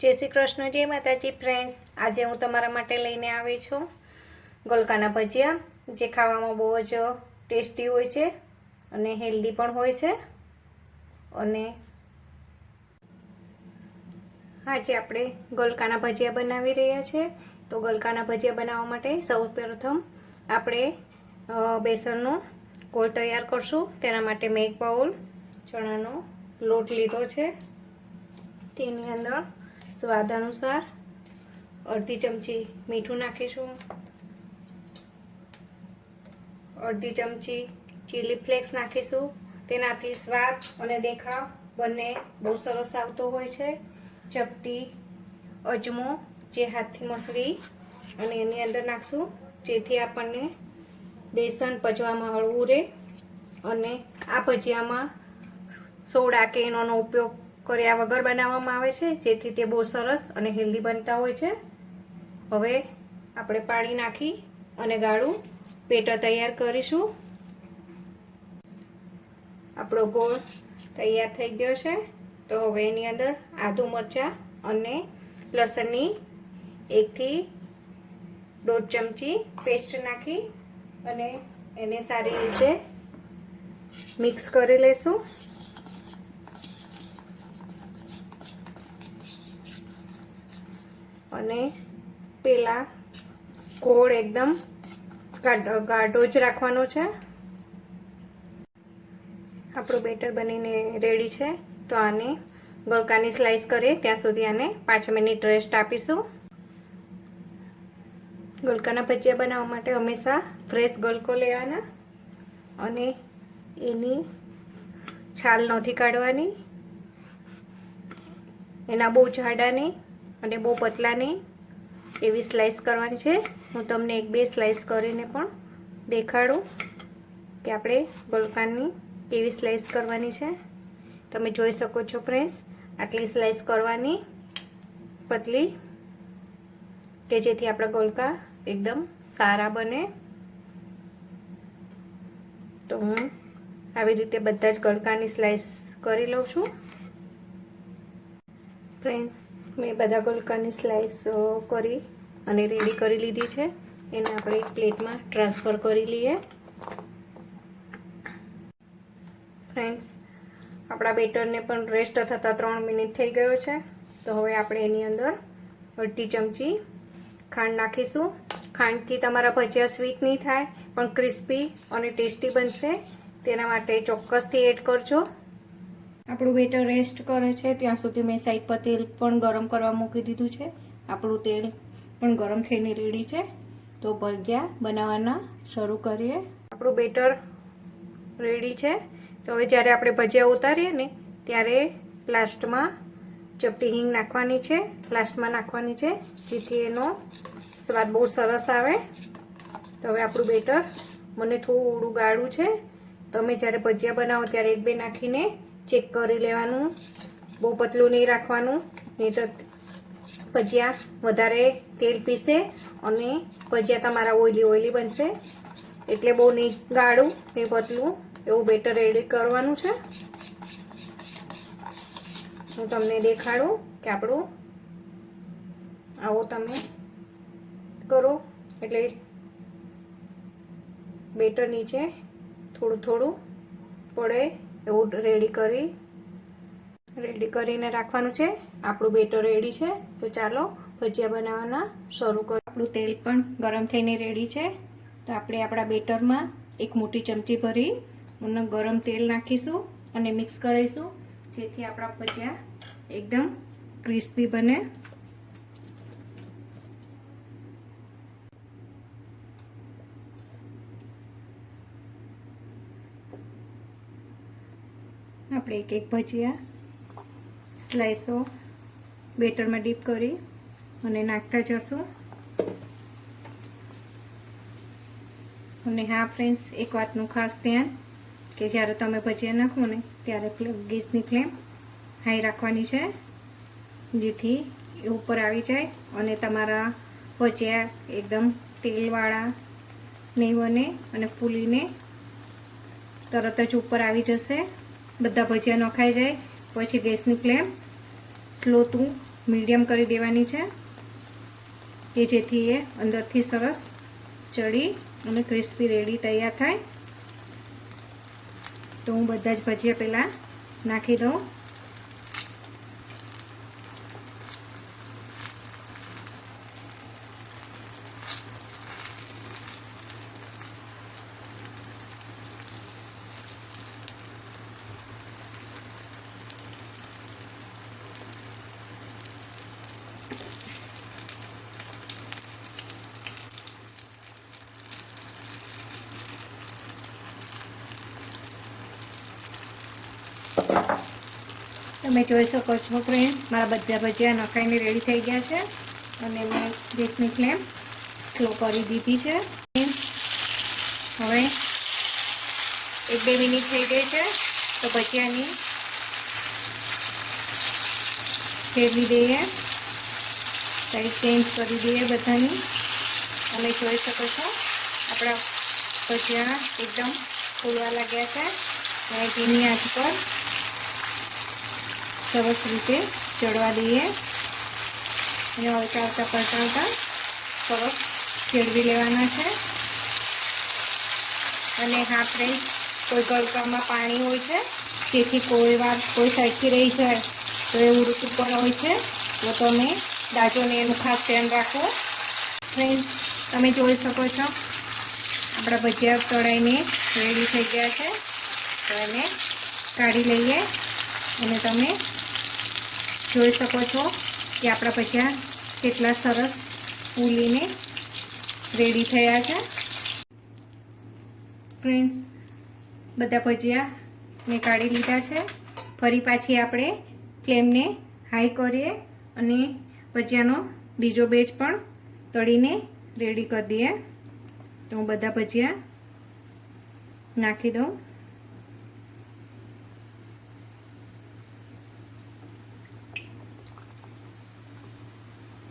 जय श्री कृष्ण, जय माताजी फ्रेंड्स। आज हूँ तमारा माटे लईने आवी छुं गलकाना भजिया, जे खावामां बहु ज टेस्टी होय छे अने हेल्दी पण होय छे। अने आज आपणे गलकाना भजिया बनावी रह्या छे। तो गलकाना भजिया बनाववा माटे सौप्रथम आपणे बेसननो गोळ तैयार करशुं। तेना माटे मैं एक बाउल चणानो लोट लीधो छे। तेनी अंदर स्वाद अनुसार अर्धी चमची मीठू नाखीशुं, अर्धी चमची चीली फ्लेक्स नाखीशुं। तेनाथी स्वाद अने देखाव बने बहु सरस आवतो होय छे। चपटी अजमो जे हाथथी मसળી अने एनी अंदर नाखशुं, जेथी आपणने बेसन पचवामां हळवुं रहे। अने आ भजियामां सोडा के एनोनो उपयोग कर्या वगर बनाववामां आवे छे, जेथी ते बहु सरस अने हेल्दी बनता होय छे। हवे आपणे पाणी नाखी अने गाळुं बेटर तैयार करीशुं। आपणो गोळ तैयार थई गयो छे। तो हवे एनी अंदर आदु मरचा अने लसणनी 1 થી 1.5 चमची पेस्ट नाखी अने एने सारी रीते मिक्स करी लेशुं। अने पेला गोळ एकदम गाढ़ो ज राखवानो छे। આપણું બેટર બનીને રેડી છે। તો આને ગલકાની સ્લાઈસ કરીએ ત્યાં સુધી આને 5 મિનિટ રેસ્ટ આપીશું। ગલકાના ભજીયા બનાવવા માટે હંમેશા ફ્રેશ ગલકો લેવાના અને એની છાલ નથી કાઢવાની। એના બહુ જાડા નહીં અને બહુ પતલા નહીં એવી સ્લાઈસ કરવાની છે। હું તમને 1-2 સ્લાઈસ કરીને પણ દેખાડું કે આપણે ગલકાની केवी स्लाइस करवानी छे। तमे जोई सको छो फ्रेंड्स, आटली स्लाइस करवानी पतली के जेथी आपड़ा गलका एकदम सारा बने। तो हूँ आवी रीते बधा ज गलकानी स्लाइस करी लઉં છું। फ्रेंड्स, मैं बधा गलकानी स्लाइस करी अने रेडी करी लीधी छे। एने आपणे एक प्लेट में ट्रांसफर करी लीए। फ्रेंड्स, अपना बेटर ने पण रेस्ट थता 3 मिनिट थई गयो छे। तो हवे आपणे एनी अंदर अर्धी चमची खांड नाखीशुं। खांडथी तमारा भजिया स्वीट नहीं थाय पण क्रिस्पी अने टेस्टी बनशे, तेना माटे चोक्कसथी एड करजो। आपणुं बेटर रेस्ट करे छे त्यां सुधी मैं साइड पर तेल पण गरम करवा मूकी दीधुं छे। आपणुं तेल पण गरम थईने रेडी छे। तो भजिया बनाववाना शरू करीए। आपणुं बेटर रेडी छे। तो हवे ज्यारे आपणे भजिया उतारीए ने त्यारे लास्टमां चपटी हींग नाखवानी छे, लास्टमां नाखवानी छे, जेथी एनो स्वाद बहु सरस आवे। तो हवे आपणुं बेटर मने थोडुं गाढ़ुं छे। तमे ज्यारे भजिया बनावो त्यारे 1-2 नाखीने चेक करी लेवानुं। बहु पतलुं नहीं राखवानुं, नहीं तो भजिया वधारे तेल पीसे अने भजिया तमारा ऑइली बनशे। एटले बहु नहीं गाढ़ुं नहीं पतलुं एवं बेटर रेडी करवानुं छे। हूँ तमने देखाडું કે આપણું આવો તમે કરો એટલે બેટર નીચે થોડું થોડું પડે એવું રેડી કરીને રાખવાનું છે। આપણું બેટર રેડી છે। તો ચાલો ભજીયા બનાવવાના શરૂ કરો। આપણું તેલ પણ ગરમ થઈને રેડી છે। તો આપણે આપણા બેટરમાં એક મોટી ચમચી ભરી અને ગરમ તેલ નાખીશું અને મિક્સ કરીશું, જેથી આપણા ભજીયા એકદમ ક્રિસ્પી બને। આપણે એક એક ભજીયા સ્લાઈસો બેટરમાં ડીપ કરી અને નાખતા જશું। અને હા फ्रेंड्स, एक वातનું ખાસ ધ્યાન કે જ્યારે તમે ભજીયા નાખો ને ત્યારે ગેસની ફ્લેમ હાઈ રાખવાની છે, જેથી એ ઉપર આવી જાય અને તમારા ભજીયા એકદમ તેલવાળા નહીં બને અને ફૂલીને તરત જ ઉપર આવી જશે। બધા ભજીયા નખાઈ જાય પછી ગેસની ફ્લેમ સ્લો ટુ મીડિયમ કરી દેવાની છે કે જેથી એ અંદરથી સરસ ચડી અને ક્રિસ્પી રેડી તૈયાર થાય. તો હું બધા જ ભજીયા પહેલાં નાખી દઉં. તમે જોઈ શકો છો ફ્રેન્ડ્સ, મારા બધા ભજીયા નખાઈને રેડી થઈ ગયા છે અને મેં ગેસની ફ્લેમ સ્લો કરી દીધી છે. હવે 1-2 મિનિટ થઈ ગઈ છે તો ભજીયાની ફેરવી દઈએ, સાઈડ ચેન્જ કરી દઈએ બધાની. તમે જોઈ શકો છો આપણા ભજીયા એકદમ ફૂલવા લાગ્યા છે અને ધીમી આંચ પર સરસ રીતે ચડવા દઈએ અને હલતા પલટાવતા સરસ ફેરવી લેવાના છે. અને હા ફ્રેન્ડ્સ, કોઈ ગળકામાં પાણી હોય છે તેથી કોઈ વાર કોઈ સાઈડથી રહી જાય તો એ ઉડતું ઉપર હોય છે, તો તમે દાજોને એનું ખાસ ધ્યાન રાખો. ફ્રેન્ડ્સ, તમે જોઈ શકો છો આપણા ભજીયા તળાઈને રેડી થઈ ગયા છે. તો એને કાઢી લઈએ અને તમે જોઈ શકો છો કે આપણા ભજીયા કેટલા સરસ ફૂલીને રેડી થયા છે. ફ્રેન્ડ્સ, બધા ભજીયા મેં કાઢી લીધા છે. ફરી પાછી આપણે ફ્લેમને હાઈ કરીએ અને ભજીયાનો બીજો બેચ પણ તળીને રેડી કરી દઈએ. તો હું બધા ભજીયા નાખી દઉં.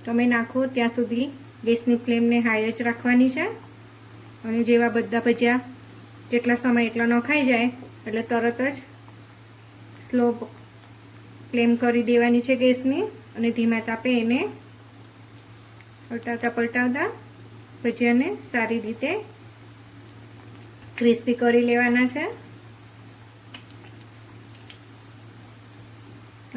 તમે નાખો ત્યાં સુધી ગેસની ફ્લેમને હાઈ જ રાખવાની છે અને જેવા બધા ભજીયા જેટલા સમય એટલા નખાઈ જાય એટલે તરત જ સ્લો ફ્લેમ કરી દેવાની છે ગેસની અને ધીમા તાપે એને પલટાવતા ભજીયાને સારી રીતે ક્રિસ્પી કરી લેવાના છે.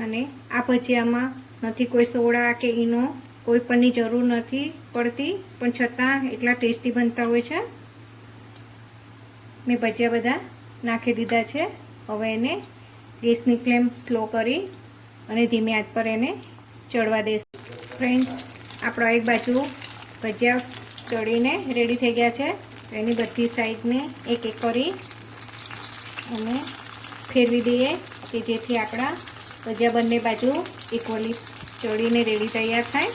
અને આ ભજીયામાં નથી કોઈ સોડા કે ઈનો કોઈ પણની જરૂર નથી પડતી, પણ છતાં એટલા ટેસ્ટી બનતા હોય છે. મેં ભજીયા બધા નાખી દીધા છે. હવે એને ગેસની ફ્લેમ સ્લો કરી અને ધીમી આંચ પર એને ચડવા દેશે. ફ્રેન્ડ્સ, આપણો એક બાજુ ભજીયા ચડીને રેડી થઈ ગયા છે. એની બધી સાઈડને એક એક કરી અને ફેરવી દઈએ કે જેથી આપણા ભજીયા બંને બાજુ ઇક્વલી ચડીને રેડી તૈયાર થાય.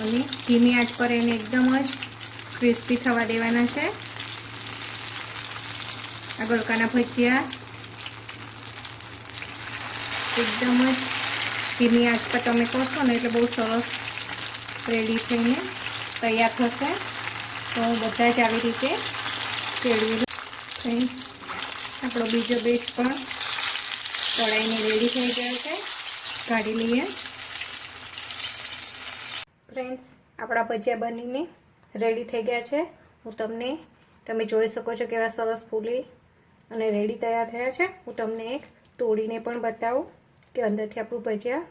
અને ધીમી આંચ પર એને એકદમ જ ક્રિસ્પી થવા દેવાના છે. આ ગલકાના ભજીયા એકદમ જ ધીમી આંચ પર તમે કરશો ને એટલે બહુ સરસ રેડી થઈને તૈયાર થશે. તો હું બધા જ આવી રીતે ફેરવી લઉં. આપણો બીજો બેચ પણ તળાઈને રેડી થઈ ગયો છે. કાઢી લઈએ. ફ્રેન્ડ્સ, આપણા ભજીયા બનીને રેડી થઈ ગયા છે. તમે જોઈ શકો છો કેવા સરસ ફૂલી અને રેડી તૈયાર થયા છે. હું તમને એક તોડીને પણ બતાવું કે અંદરથી આપણું ભજીયા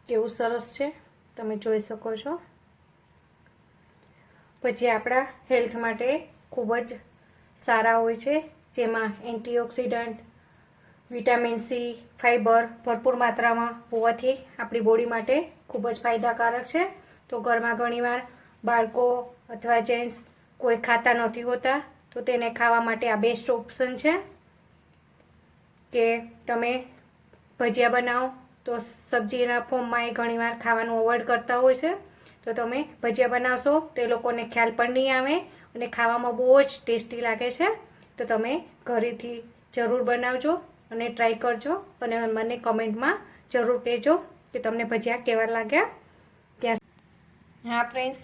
કેવું સરસ છે. તમે જોઈ શકો છો. ભજીયા આપણા હેલ્થ માટે ખૂબ જ સારા હોય છે, જેમાં એન્ટીઓક્સિડન્ટ, વિટામિન સી, ફાઈબર ભરપૂર માત્રામાં હોવાથી આપણી બોડી માટે ખૂબ જ ફાયદાકારક છે. તો ઘરમાં ઘણીવાર બાળકો અથવા જેન્ટ્સ કોઈ ખાતા નથી હોતા, તો તેને ખાવા માટે આ બેસ્ટ ઓપ્શન છે કે તમે ભજીયા બનાવો તો સબ્જીના ફોર્મમાં એ ઘણીવાર ખાવાનું અવોઇડ કરતા હોય છે. તો તમે ભજીયા બનાવશો તો એ લોકોને ખ્યાલ પણ નહીં આવે અને ખાવામાં બહુ જ ટેસ્ટી લાગે છે. તો તમે ઘરેથી જરૂર બનાવજો અને ટ્રાય કરજો અને મને કમેન્ટમાં જરૂર કહેજો કે તમને ભજીયા કેવા લાગ્યા. હા ફ્રેન્ડ્સ,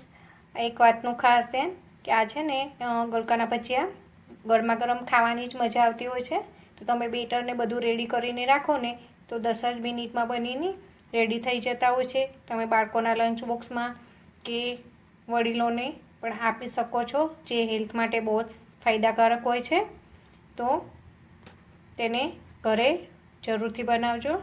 એક વાતનું ખાસ ધ્યાન કે આ છે ને ગલકાના ભજીયા ગરમા ગરમ ખાવાની જ મજા આવતી હોય છે. તો તમે બેટરને બધું રેડી કરીને રાખો ને તો 10 જ મિનિટમાં બનીને રેડી થઈ જતા હોય છે. તમે બાળકોના લંચ બોક્સમાં કે વડીલોને પણ આપી શકો છો, જે હેલ્થ માટે બહુ જ ફાયદાકારક હોય છે. તો તેને ઘરે જરૂરથી બનાવજો.